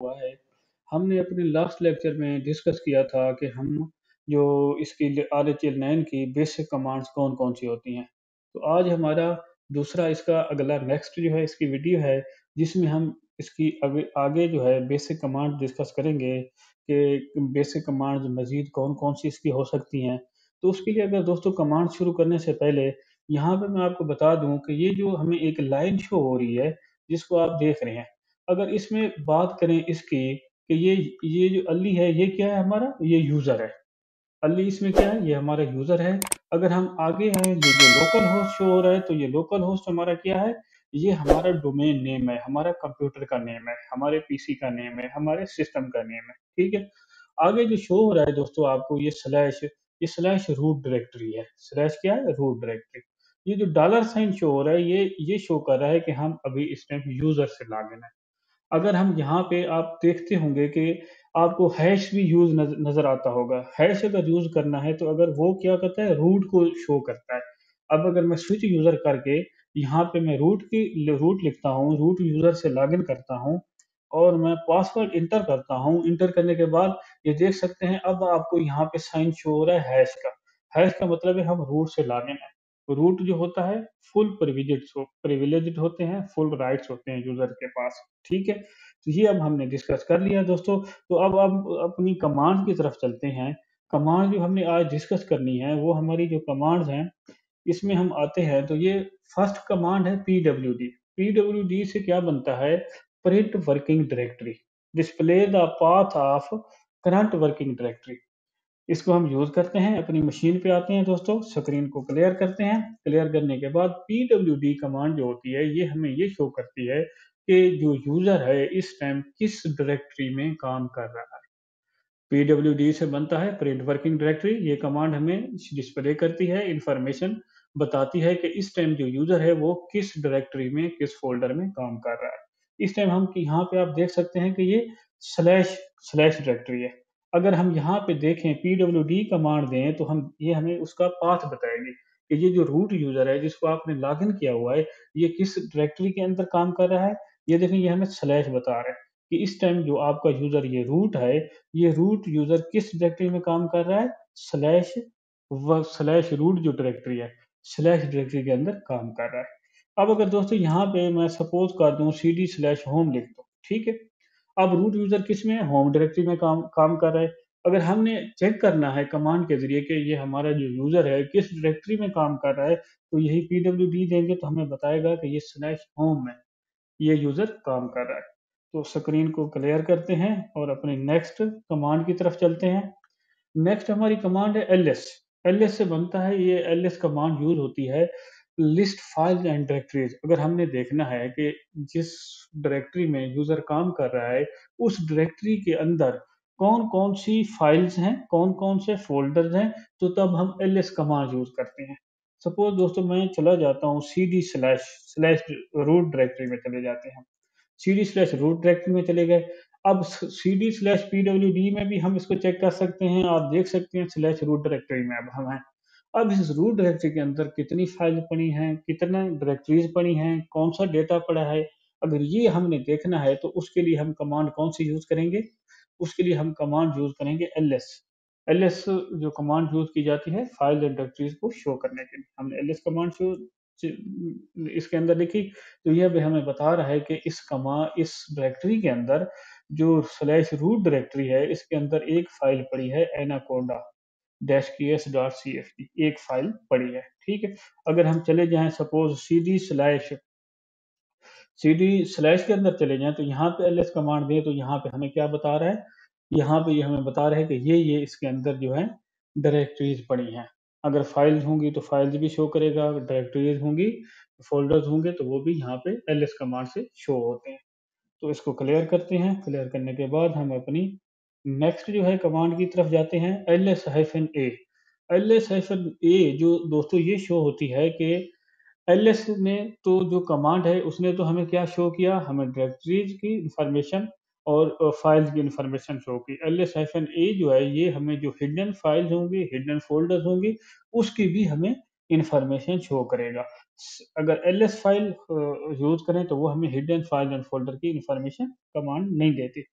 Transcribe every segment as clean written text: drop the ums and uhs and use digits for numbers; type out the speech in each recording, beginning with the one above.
हुआ है। हमने अपने लास्ट लेक्चर में डिस्कस किया था कि हम जो इसकी RHEL9 की बेसिक कमांड्स कौन-कौन सी होती हैं। तो आज हमारा दूसरा इसका अगला नेक्स्ट जो है इसकी वीडियो है, जिसमें हम इसकी आगे आगे जो है बेसिक कमांड डिस्कस करेंगे कि बेसिक कमांड्स मज़ीद कौन-कौन सी इसकी हो सकती हैं। तो उसके लिए अगर दोस्तों कमांड शुरू करने से पहले यहाँ पे मैं आपको बता दूँ कि ये जो हमें एक लाइन शो हो रही है, जिसको आप देख रहे हैं। अगर इसमें बात करें इसकी कि ये जो अली है ये क्या है हमारा? ये यूज़र है। अली इसमें क्या है? ये हमारा यूज़र है। अगर हम आगे आएँ ये जो लोकल होस्ट शो हो रहा है तो ये लोकल होस्ट हमारा क्या है? ये हमारा डोमेन नेम है, हमारा कंप्यूटर का नेम है, हमारे पीसी का नेम है, हमारे सिस्टम का नेम है। ठीक है? आगे जो शो हो रहा है दोस्तों आपको ये स्लैश रूट डायरेक्टरी है। स्लैश क्या है? Root directory. ये जो डॉलर साइन शो हो रहा है ये शो कर रहा है कि हम अभी इस टाइम यूज़र से लॉगिन है। अगर हम यहाँ पे आप देखते होंगे कि आपको हैश भी यूज़ नज़र आता होगा। हैश अगर यूज़ करना है तो अगर वो क्या करता है रूट को शो करता है। अब अगर मैं स्विच यूज़र करके यहाँ पे मैं रूट लिखता हूँ, रूट यूज़र से लॉगिन करता हूँ और मैं पासवर्ड इंटर करता हूँ। इंटर करने के बाद ये देख सकते हैं अब आपको यहाँ पे साइन शो हो रहा है हैश का। हैश का मतलब है हम रूट से लॉगिन हैं। रूट जो होता है फुल प्रिविलेज्ड होते हैं, फुल राइट्स होते हैं यूज़र के पास। ठीक है? तो ये अब हमने डिस्कस कर लिया दोस्तों, तो अब अपनी कमांड की तरफ चलते हैं। कमांड जो हमने आज डिस्कस करनी है, वो हमारी जो कमांड्स हैं, इसमें हम आते हैं तो ये फर्स्ट कमांड है पीडब्ल्यूडी। पीडब्ल्यूडी से क्या बनता है? Print working directory, display the path of current working directory. इसको हम यूज़ करते हैं, अपनी मशीन पे आते हैं दोस्तों, स्क्रीन को क्लियर करते हैं। क्लियर करने के बाद पीडब्ल्यूडी कमांड जो होती है, ये हमें ये शो करती है कि जो यूज़र है इस टाइम किस डायरेक्टरी में काम कर रहा है। पीडब्ल्यूडी से बनता है प्रिंट वर्किंग डायरेक्टरी। ये कमांड हमें डिस्प्ले करती है, इंफॉर्मेशन बताती है कि इस टाइम जो यूज़र है वो किस डायरेक्टरी में, किस फ़ोल्डर में काम कर रहा है। इस टाइम हम यहाँ पे आप देख सकते हैं कि ये स्लैश स्लैश डायरेक्टरी है। अगर हम यहाँ पे देखें पीडब्ल्यूडी कमांड दें तो हम ये हमें उसका पाथ बताएगी कि ये जो रूट यूज़र है जिसको आपने लॉगिन किया हुआ है, ये किस डायरेक्टरी के अंदर काम कर रहा है। ये देखें ये हमें स्लैश बता रहा है कि इस टाइम जो आपका यूज़र ये रूट है, ये रूट यूज़र किस डायरेक्टरी में काम कर रहा है? स्लैश रूट जो डायरेक्टरी है, स्लैश डायरेक्टरी के अंदर काम कर रहा है। अब अगर दोस्तों यहाँ पे मैं सपोज़ कर दूँ सीडी स्लैश होम लिख दूँ, ठीक है? अब रूट यूज़र किसमें है? होम डायरेक्टरी में काम काम कर रहा है। अगर हमने चेक करना है कमांड के ज़रिए कि ये हमारा जो यूज़र है किस डायरेक्टरी में काम कर रहा है, तो यही पीडब्ल्यूडी देंगे तो हमें बताएगा कि ये स्लैश होम में ये यूज़र काम कर रहा है। तो स्क्रीन को क्लियर करते हैं और अपने नेक्स्ट कमांड की तरफ चलते हैं। नेक्स्ट हमारी कमांड है एलएस। एलएस से बनता है ये एलएस कमांड यूज़ होती है लिस्ट फाइल्स एंड डायरेक्टरीज़। अगर हमने देखना है कि जिस डायरेक्टरी में यूज़र काम कर रहा है, उस डायरेक्टरी के अंदर कौन-कौन सी फाइल्स हैं, कौन-कौन से फ़ोल्डर्स हैं, तो तब हम एलएस कमांड यूज़ करते हैं। सपोज़ दोस्तों मैं चला जाता हूँ CD slash slash root directory में चले जाते हैं। सीडी स्लैश रूट डायरेक्टरी में चले गए। अब सीडी स्लैश पीडब्ल्यूडी में भी हम इसको चेक कर सकते हैं। आप देख सकते हैं स्लैश रूट डायरेक्टरी में अब हम हैं। अब इस रूट डायरेक्टरी के अंदर कितनी फाइल पड़ी हैं, कितने डायरेक्टरीज़ पड़ी हैं, कौन-सा डेटा पड़ा है, अगर ये हमने देखना है तो उसके लिए हम कमांड कौन-सी यूज़ करेंगे? उसके लिए हम कमांड यूज़ करेंगे एलएस। एलएस जो कमांड यूज़ की जाती है फाइल एंड डायरेक्टरीज़ को शो करने के लिए। हमने एलएस कमांड शो च इसके अंदर लिखी, तो ये भी हमें बता रहा है कि इस डायरेक्टरी के अंदर जो स्लैश रूट डायरेक्टरी है, इसके अंदर एक फाइल पड़ी है एनाकोडा -ks.cfd एक फाइल पड़ी है, ठीक है? अगर हम चले जाएँ सपोज़ सीडी स्लैश के अंदर चले जाएँ, तो यहाँ पे एलएस कमांड दें, तो यहाँ पे हमें क्या बता रहा है? यहाँ पे ये हमें बता रहा है कि ये इसके अंदर जो है डायरेक्टरीज़ पड़ी हैं। अगर फाइल्स होंगी तो फाइल्स भी शो करेगा, डायरेक्टरीज़ होंगी, फ़ोल्डर्स होंगे तो वो भी यहाँ पे एलएस कमांड से शो होते हैं। तो इसको क्लियर करते हैं, क्लियर करने के बाद हम अपनी नेक्स्ट जो है कमांड की तरफ जाते हैं ls-a। ls-a जो दोस्तों ये शो होती है कि एलएस ने तो जो कमांड है उसने तो हमें क्या शो किया? हमें डायरेक्टरीज़ की इन्फॉर्मेशन और फाइल्स की इन्फॉर्मेशन शो की। ls-a जो है ये हमें जो हिडन फाइल्स होंगी, हिडन फ़ोल्डर्स होंगी, उसकी भी हमें इन्फॉर्मेशन शो करेगा। अगर ls फाइल यूज़ करें तो वो हमें हिडन फाइल एंड फ़ोल्डर की इन्फॉर्मेशन कमांड नहीं देती।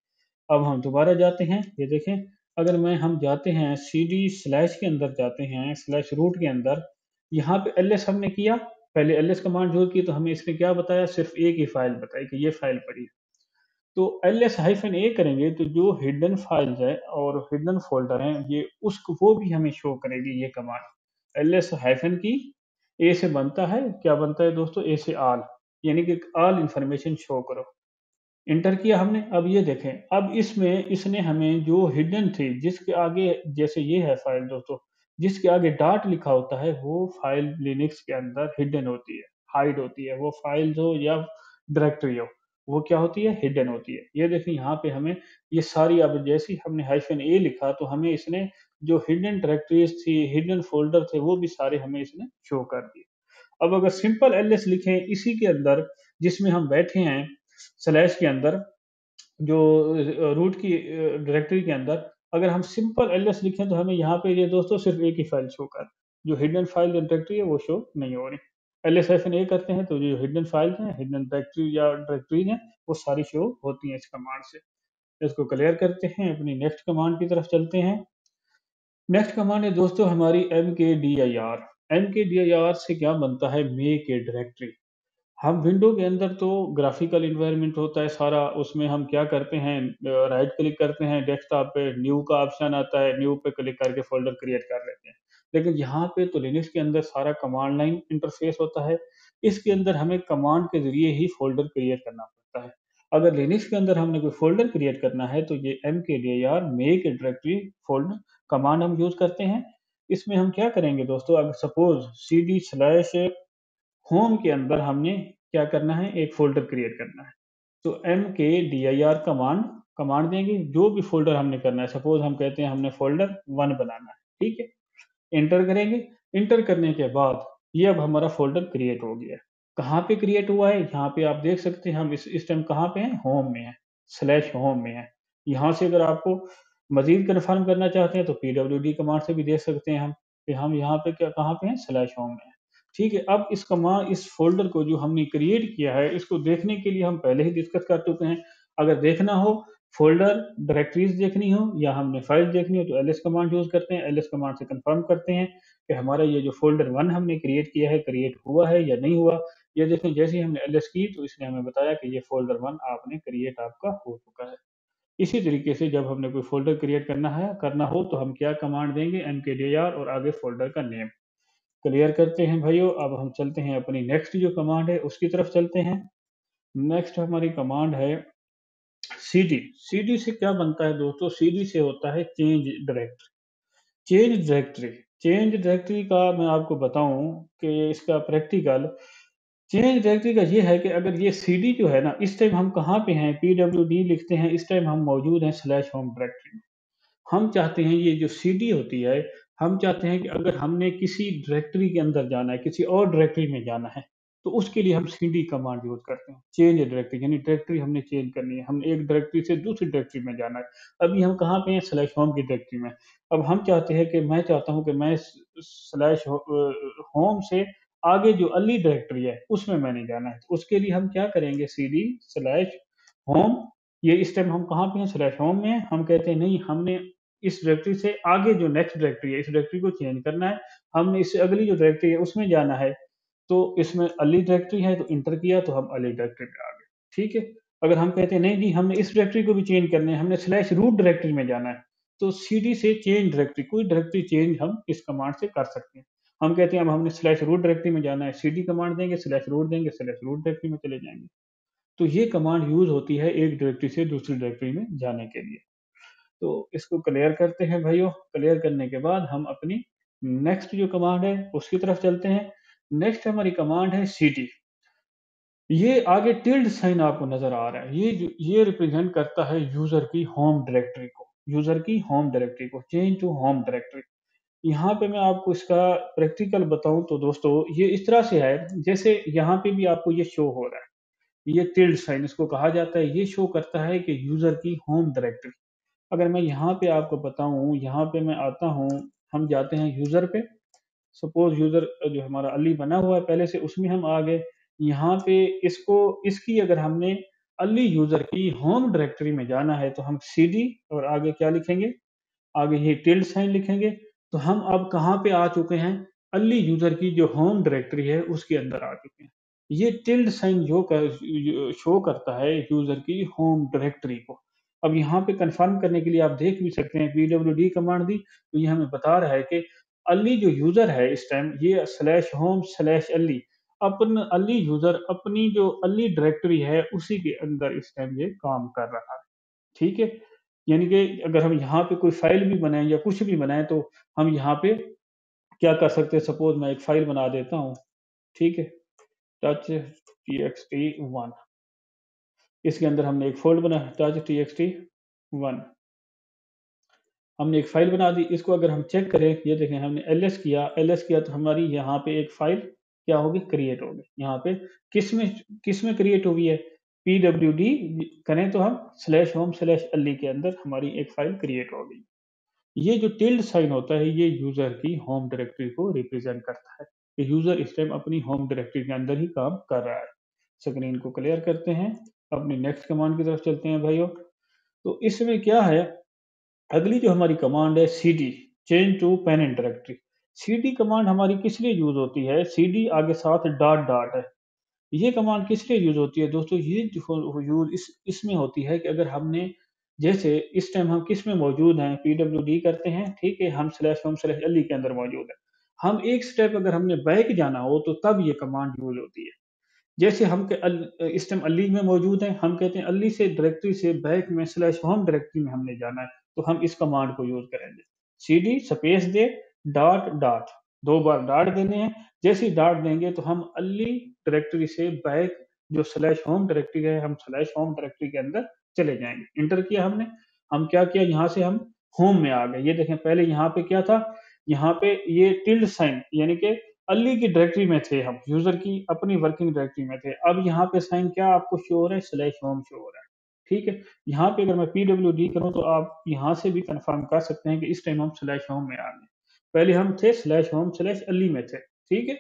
अब हम दोबारा जाते हैं, ये देखें, अगर हम जाते हैं सीडी स्लैश के अंदर जाते हैं, स्लैश रूट के अंदर, यहाँ पे एलएस हमने किया, पहले एलएस कमांड यूज़ की तो हमें इसने क्या बताया, सिर्फ़ एक ही फ़ाइल बताई कि ये फ़ाइल पड़ी है। तो एलएस हाइफ़न ए करेंगे तो जो हिडन फ़ाइल्स हैं और हिडन फ़ोल्डर हैं, ये उसको वो भी हमें शो करेगी ये कमांड। एलएस हाइफ़न की ए से बनता है, क्या बनता है दोस्तों? ए से ऑल, यानी कि ऑल इन्फॉर्मेशन शो करो। एंटर किया हमने, अब ये देखें, अब इसमें इसने हमें जो हिडन थी, जिसके आगे, जैसे ये है फ़ाइल दोस्तों, जिसके आगे डॉट लिखा होता है, वो फ़ाइल लिनक्स के अंदर हिडन होती है, हाइड होती है। वो फ़ाइल्स हो या डायरेक्टरी हो, वो क्या होती है? हिडन होती है। ये देखिए यहाँ पे हमें ये सारी, अब जैसे ही हमने हाइफ़न ए लिखा, तो हमें इसने जो हिडन डायरेक्टरीज़ थी, हिडन फ़ोल्डर थे, वो भी सारे हमें इसने शो कर दिए। अब अगर सिंपल एलएस लिखें इसी के अंदर, जिसमें हम बैठे हैं, स्लैश के अंदर, जो रूट की डायरेक्टरी के अंदर, अगर हम सिंपल एलएस लिखें तो हमें यहाँ पे ये दोस्तों सिर्फ एक ही फाइल शो कर, जो हिडन फाइल डायरेक्टरी है वो शो नहीं हो रही। एलएस हाइफन ए करते हैं तो जो हिडन फाइल्स हैं, हिडन डायरेक्टरी या डायरेक्टरीज हैं, वो सारी शो होती हैं इस कमांड से। इसको क्लियर करते हैं, अपनी नेक्स्ट कमांड की तरफ चलते हैं। नेक्स्ट कमांड है दोस्तों हमारी mkdir। mkdir से क्या बनता है? Make a directory. हम विंडो के अंदर तो ग्राफिकल एनवायरनमेंट होता है सारा, उसमें हम क्या करते हैं, राइट क्लिक करते हैं डेस्कटॉप पे, न्यू का ऑप्शन आता है, न्यू पे क्लिक करके फ़ोल्डर क्रिएट कर लेते हैं। लेकिन यहाँ पे तो लिनक्स के अंदर सारा कमांड लाइन इंटरफ़ेस होता है, इसके अंदर हमें कमांड के ज़रिए ही फ़ोल्डर क्रिएट करना पड़ता है। अगर लिनक्स के अंदर हमने कोई फ़ोल्डर क्रिएट करना है तो ये mkdir make directory folder command हम यूज़ करते हैं। इसमें हम क्या करेंगे दोस्तों, अगर सपोज़ cd स्लैश होम के अंदर हमने क्या करना है, एक फ़ोल्डर क्रिएट करना है। तो mkdir कमांड कमांड देंगे, जो भी फ़ोल्डर हमने करना है, सपोज़ हम कहते हैं हमने फ़ोल्डर 1 बनाना है, ठीक है? एंटर करेंगे, एंटर करने के बाद ये अब हमारा फ़ोल्डर क्रिएट हो गया है। कहाँ पे क्रिएट हुआ है? यहाँ पे आप देख सकते हैं, हम इस टाइम कहाँ पे हैं? होम में हैं, स्लैश होम में हैं। यहाँ से अगर आपको मज़ीद कन्फर्म करना चाहते हैं तो pwd कमांड से भी देख सकते हैं हम, कि हम यहाँ पे क्या कहाँ पे हैं? स्लैश होम में हैं। ठीक है, अब इस फ़ोल्डर को जो हमने क्रिएट किया है, इसको देखने के लिए हम पहले ही डिस्कस कर चुके हैं। अगर देखना हो, फ़ोल्डर, डायरेक्टरीज़ देखनी हो या हमने फ़ाइल देखनी हो तो एलएस कमांड यूज़ करते हैं। एलएस कमांड से कन्फर्म करते हैं कि हमारा ये जो फ़ोल्डर 1 हमने क्रिएट किया है, क्रिएट हुआ है या नहीं हुआ। ये देखें, जैसे ही हमने एलएस की तो इसने हमें बताया कि ये फ़ोल्डर 1 आपने क्रिएट आपका हो चुका है। इसी तरीके से जब हमने कोई फ़ोल्डर क्रिएट करना हो तो हम क्या कमांड देंगे, mkdir और आगे फ़ोल्डर का नेम। क्लियर करते हैं भाइयों, अब हम चलते हैं अपनी नेक्स्ट जो कमांड है उसकी तरफ चलते हैं। नेक्स्ट हमारी कमांड है cd। cd से क्या बनता है दोस्तों? cd से होता है change directory. Change directory, change directory का मैं आपको बताऊं कि इसका प्रैक्टिकल, चेंज डायरेक्टरी का ये है कि अगर ये cd जो है ना, इस टाइम हम कहाँ पे हैं, pwd लिखते हैं, इस टाइम हम मौजूद हैं स्लैश होम डायरेक्टरी में। हम चाहते हैं ये जो सीडी होती है, हम चाहते हैं कि अगर हमने किसी डायरेक्टरी के अंदर जाना है, किसी और डायरेक्टरी में जाना है, तो उसके लिए हम सीडी कमांड यूज़ करते हैं। चेंज डायरेक्टरी, यानी डायरेक्टरी हमने चेंज करनी है, हमने एक डायरेक्टरी से दूसरी डायरेक्टरी में जाना है। अभी हम कहाँ पे हैं? स्लैश होम की डायरेक्टरी में। अब हम चाहते हैं कि मैं चाहता हूँ कि मैं होम से आगे जो अगली डायरेक्टरी है, उसमें मैंने जाना है। तो उसके लिए हम क्या करेंगे, सीडी स्लैश होम, ये इस टाइम हम कहाँ पे हैं? स्लैश होम में हैं। हम कहते हैं नहीं, हमने इस डायरेक्टरी से आगे जो नेक्स्ट डायरेक्टरी है, इस डायरेक्टरी को चेंज करना है, हमने इससे अगली जो डायरेक्टरी है उसमें जाना है। तो इसमें अगली डायरेक्टरी है तो एंटर किया तो हम अगली डायरेक्टरी पे आ गए, ठीक है। अगर हम कहते हैं नहीं जी, हमने इस डायरेक्टरी को भी चेंज करना है, हमने स्लैश रूट डायरेक्टरी में जाना है, तो सीडी से चेंज डायरेक्टरी, कोई डायरेक्टरी चेंज हम इस कमांड से कर सकते हैं। हम कहते हैं अब हमने स्लैश रूट डायरेक्टरी में जाना है, सीडी कमांड देंगे, स्लैश रूट देंगे, स्लैश रूट डायरेक्टरी में चले जाएंगे। तो ये कमांड यूज होती है एक डायरेक्टरी से दूसरी डायरेक्टरी में जाने के लिए। तो इसको क्लियर करते हैं भाइयों। क्लियर करने के बाद हम अपनी नेक्स्ट जो कमांड है उसकी तरफ चलते हैं। नेक्स्ट हमारी कमांड है cd। ये आगे टिल्ड साइन आपको नजर आ रहा है, ये रिप्रेजेंट करता है यूजर की होम डायरेक्टरी को, यूजर की होम डायरेक्टरी को, चेंज टू होम डायरेक्टरी। यहाँ पे मैं आपको इसका प्रैक्टिकल बताऊं तो दोस्तों ये इस तरह से है, जैसे यहाँ पे भी आपको ये शो हो रहा है, ये टिल्ड साइन इसको कहा जाता है, ये शो करता है कि यूजर की होम डायरेक्टरी। अगर मैं यहाँ पे आपको बताऊँ, यहाँ पे मैं आता हूँ, हम जाते हैं यूज़र पे, सपोज़ यूज़र जो हमारा अली बना हुआ है पहले से, उसमें हम आ गए। यहाँ पे इसको इसकी अगर हमने अली यूज़र की होम डायरेक्टरी में जाना है तो हम सीडी और आगे क्या लिखेंगे? आगे ये टिल्ड साइन लिखेंगे। तो हम अब कहाँ पे आ चुके हैं? अली यूज़र की जो होम डायरेक्टरी है उसके अंदर आ चुके हैं। ये टिल्ड साइन शो करता है यूज़र की होम डायरेक्टरी को। अब यहाँ पे कन्फर्म करने के लिए आप देख भी सकते हैं पीडब्ल्यूडी कमांड दी, तो ये हमें बता रहा है कि अली जो यूज़र है इस टाइम ये slash home slash Ali Ali user अपनी जो अली डायरेक्टरी है उसी के अंदर इस टाइम ये काम कर रहा है। ठीक है? यानी कि अगर हम यहाँ पे कोई फ़ाइल भी बनाएँ या कुछ भी बनाएँ तो हम यहाँ पे क्या कर सकते हैं, सपोज़ मैं एक फ़ाइल बना देता हूँ, ठीक है? टच टीएक्सटी 1 इसके अंदर हमने एक फ़ोल्डर बनाया टच टीएक्सटी 1 हमने एक फ़ाइल बना दी, इसको अगर हम चेक करें, ये देखें हमने एलएस किया तो हमारी यहाँ पे एक फ़ाइल क्या होगी? क्रिएट होगी। यहाँ पे किसमें किसमें क्रिएट हुई है? पीडब्ल्यूडी करें तो हम स्लैश होम स्लैश अल्ली के अंदर हमारी एक फ़ाइल क्रिएट हो गई। ये जो टिल्ड साइन होता है, ये यूज़र की होम डायरेक्टरी को रिप्रेज़ेंट करता है, कि यूज़र इस टाइम अपनी होम डायरेक्टरी के अंदर ही काम कर रहा है। स्क्रीन को क्लियर करते हैं, अपनी नेक्स्ट कमांड की तरफ चलते हैं भाइयों। तो इसमें क्या है, अगली जो हमारी कमांड है CD, change to parent directory. CD command हमारी किस लिए यूज़ होती है? सीडी आगे साथ डॉट डॉट है। ये कमांड किस लिए यूज़ होती है दोस्तों? ये जो यूज़ इसमें होती है कि अगर हमने जैसे इस टाइम हम किस में मौजूद हैं, पीडब्ल्यूडी करते हैं, ठीक है? हम स्लैश होम स्लैश अली के अंदर मौजूद हैं। हम एक स्टेप अगर हमने बैक जाना हो तो तब ये कमांड यूज़ होती है। जैसे हम इस टाइम अली में मौजूद हैं, हम कहते हैं अली से डायरेक्टरी से बैक में स्लैश होम डायरेक्टरी में हमने जाना है, तो हम इस कमांड को यूज़ करेंगे। सीडी स्पेस दे डॉट डॉट 2 बार डॉट देने हैं। जैसे ही डॉट देंगे तो हम अली डायरेक्टरी से बैक जो स्लैश होम डायरेक्टरी है, हम स्लैश होम डायरेक्टरी के अंदर चले जाएँगे। एंटर किया हमने, हम क्या किया यहाँ से हम होम में आ गए। ये देखें पहले यहाँ पे क्या था, यहाँ पे ये टिल्ड साइन यानी कि अली की डायरेक्टरी में थे हम, यूज़र की अपनी वर्किंग डायरेक्टरी में थे। अब यहाँ पे साइन क्या आपको शो हो रहा है? स्लैश होम शो हो रहा है, ठीक है? यहाँ पे अगर मैं पीडब्ल्यूडी करूँ तो आप यहाँ से भी कन्फर्म कर सकते हैं कि इस टाइम हम स्लैश होम में आ गए। पहले हम थे स्लैश होम स्लैश अली में थे, ठीक है?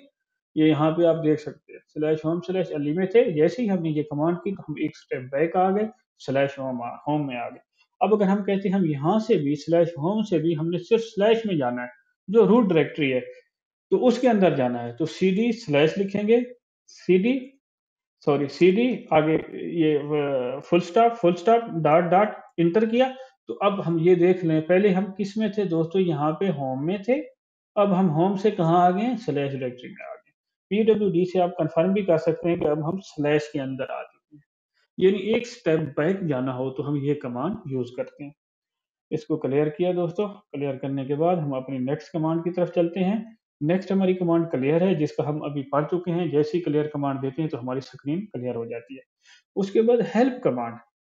ये यहाँ पे आप देख सकते हैं, स्लैश होम स्लैश अली में थे, जैसे ही हमने ये कमांड की तो हम एक स्टेप बैक आ गए, स्लैश होम में आ गए। अब अगर हम कहते हैं हम यहाँ से भी स्लैश होम से भी हमने सिर्फ स्लैश में जाना है, जो रूट डायरेक्टरी है, तो उसके अंदर जाना है, तो सीडी स्लैश लिखेंगे, सीडी सीडी आगे ये full stop dot dot inter किया। तो अब हम ये देख लें, पहले हम किस में थे दोस्तों? यहाँ पे होम में थे। अब हम होम से कहाँ आ गए हैं? स्लैश डायरेक्टरी में आ गए। पीडब्ल्यूडी से आप कन्फर्म भी कर सकते हैं कि अब हम स्लैश के अंदर आ चुके हैं। यानी एक स्टेप बैक जाना हो तो हम ये कमांड यूज़ करते हैं। इसको क्लियर किया दोस्तों, क्लियर करने के बाद हम अपनी नेक्स्ट कमांड की तरफ चलते हैं। नेक्स्ट हमारी कमांड क्लियर है जिसका हम अभी पढ़ चुके हैं, जैसे ही क्लियर कमांड देते हैं तो हमारी स्क्रीन क्लियर हो जाती है। उसके बाद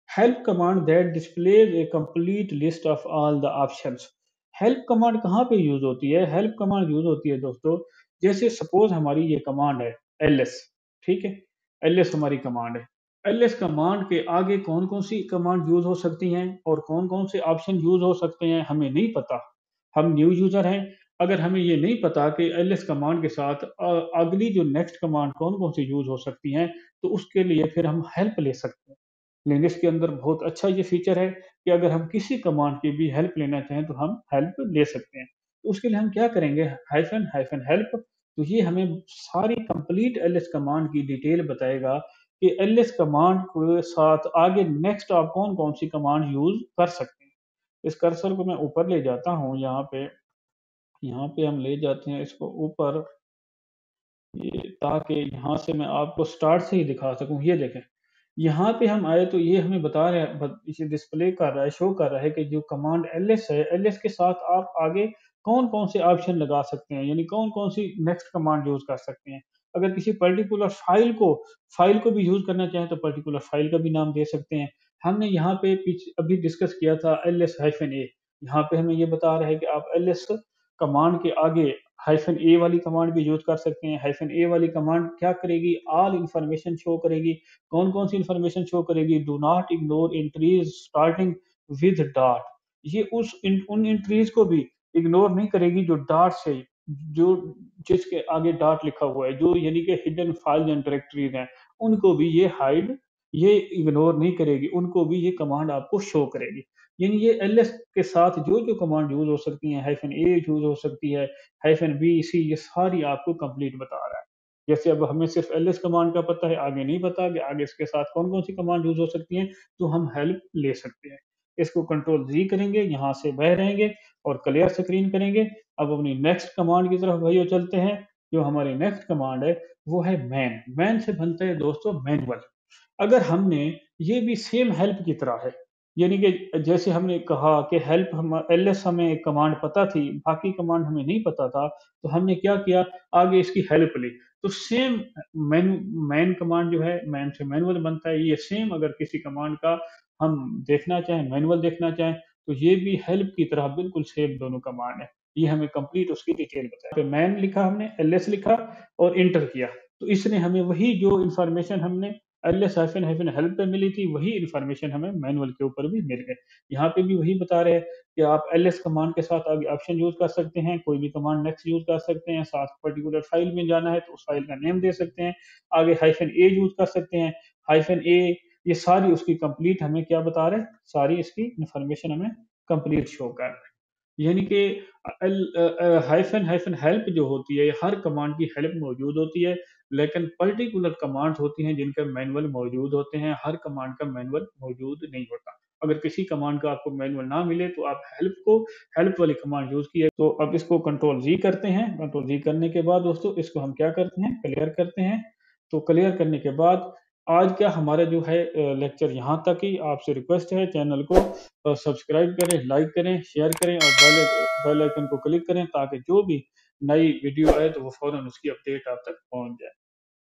help command that displays A complete list of all the options. Help command कहाँ पे यूज होती है? हेल्प कमांड यूज होती है दोस्तों, जैसे सपोज हमारी ये कमांड है एलएस, ठीक है? एलएस हमारी कमांड है। एलएस कमांड के आगे कौन-कौन सी कमांड यूज़ हो सकती हैं और कौन-कौन से ऑप्शन यूज़ हो सकते हैं, हमें नहीं पता। हम न्यू यूज़र हैं, अगर हमें ये नहीं पता कि एलएस कमांड के साथ अगली जो नेक्स्ट कमांड कौन-कौन सी यूज़ हो सकती हैं, तो उसके लिए फिर हम हेल्प ले सकते हैं। लिनक्स के अंदर बहुत अच्छा ये फीचर है कि अगर हम किसी कमांड की भी हेल्प लेना चाहें, तो हम हेल्प ले सकते हैं। तो उसके लिए हम क्या करेंगे? हाइफ़न हाइफ़न हेल्प, तो ये हमें सारी कंप्लीट एलएस कमांड की डिटेल बताएगा कि एलएस कमांड के साथ आगे नेक्स्ट आप कौन-कौन सी कमांड यूज़ कर सकते हैं। इस कर्सर को मैं ऊपर ले जाता हूँ, यहाँ पे हम ले जाते हैं इसको ऊपर, ये ताकि यहाँ से मैं आपको स्टार्ट से ही दिखा सकूँ। ये देखें, यहाँ पे हम आए तो ये हमें बता रहा है, इसे डिस्प्ले कर रहा है, शो कर रहा है कि जो कमांड एलएस है, एलएस के साथ आप आगे कौन-कौन से ऑप्शन लगा सकते हैं, यानी कौन-कौन सी नेक्स्ट कमांड यूज़ कर सकते हैं। अगर किसी पर्टिकुलर फ़ाइल को भी यूज़ करना चाहें तो पर्टिकुलर फ़ाइल का भी नाम दे सकते हैं। हमने यहाँ पे अभी डिस्कस किया था एलएस हाइफ़न ए, यहाँ पे हमें ये बता रहा है कि आप एलएस कमांड के आगे हाइफ़न ए वाली कमांड भी यूज़ कर सकते हैं। हाइफ़न ए वाली कमांड क्या करेगी? ऑल इन्फॉर्मेशन शो करेगी। कौन-कौन सी इन्फॉर्मेशन शो करेगी? Do not ignore entries starting with dot. ये उन एंट्रीज़ को भी इग्नोर नहीं करेगी जो डॉट से, जो जिसके आगे डॉट लिखा हुआ है, जो यानी कि हिडन फाइल्स एंड डायरेक्टरीज़ हैं, उनको भी ये हाइड ये इग्नोर नहीं करेगी, उनको भी ये कमांड आपको शो करेगी। यानी ये एलएस के साथ जो-जो कमांड यूज़ हो सकती हैं, -a यूज़ हो सकती है, -b, c ये सारी आपको कंप्लीट बता रहा है। जैसे अब हमें सिर्फ एलएस कमांड का पता है, आगे नहीं पता कि आगे इसके साथ कौन-कौन सी कमांड यूज़ हो सकती हैं, तो हम हेल्प ले सकते हैं। इसको कंट्रोल जी करेंगे, यहाँ से बाहर रहेंगे और क्लियर स्क्रीन करेंगे। अब अपनी नेक्स्ट कमांड की तरफ भाइयों चलते हैं। जो हमारी नेक्स्ट कमांड है, वो है मैन। मैन से बनता है दोस्तों मैनुअल। अगर हमने ये भी सेम हेल्प की तरह है, यानी कि जैसे हमने कहा कि हेल्प हम एलएस हमें एक कमांड पता थी, बाकी कमांड हमें नहीं पता था, तो हमने क्या किया, आगे इसकी हेल्प ली। तो सेम मैन मैन कमांड जो है, मैन से मैनुअल बनता है, ये सेम अगर किसी कमांड का हम देखना चाहें, मैनुअल देखना चाहें, तो ये भी हेल्प की तरह बिल्कुल सेम दोनों कमांड है। ये हमें कंप्लीट उसकी डिटेल बताया। तो मैन लिखा हमने, एलएस लिखा और एंटर किया। तो इसने हमें वही जो इन्फॉर्मेशन हमने एलएस हाइफ़न हाइफ़न हेल्प पे मिली थी, वही इन्फॉर्मेशन हमें मैनुअल के ऊपर भी मिल गई। यहाँ पे भी वही बता रहे हैं कि आप एलएस कमांड के साथ आगे ऑप्शन यूज़ कर सकते हैं, कोई भी कमांड नेक्स्ट यूज़ कर सकते हैं, साथ पर्टिकुलर फ़ाइल में जाना है तो उस फ़ाइल का नेम दे सकते हैं, आगे हाइफ़न ए यूज़ कर सकते हैं, हाइफ़न ए ये सारी उसकी कंप्लीट हमें क्या बता रहे हैं, सारी इसकी इन्फॉर्मेशन हमें कंप्लीट शो कर रहा है। यानी कि हाइफ़न हाइफ़न हेल्प जो होती है, हर कमांड की हेल्प मौजूद होती है, लेकिन पर्टिकुलर कमांड्स होती हैं जिनके मैनुअल मौजूद होते हैं, हर कमांड का मैनुअल मौजूद नहीं होता। अगर किसी कमांड का आपको मैनुअल ना मिले तो आप हेल्प वाली कमांड यूज़ कीजिए। तो अब इसको कंट्रोल जी करते हैं, कंट्रोल जी करने के बाद दोस्तों इसको हम क्या करते हैं, क्लियर करते हैं। तो क्लियर करने के बाद आज का हमारा जो है लेक्चर यहाँ तक ही। आपसे रिक्वेस्ट है चैनल को सब्सक्राइब करें, लाइक करें, शेयर करें और बेल आइकन को क्लिक करें ताकि जो भी नई वीडियो आए तो वो फ़ौरन उसकी अपडेट आप तक पहुँच जाए।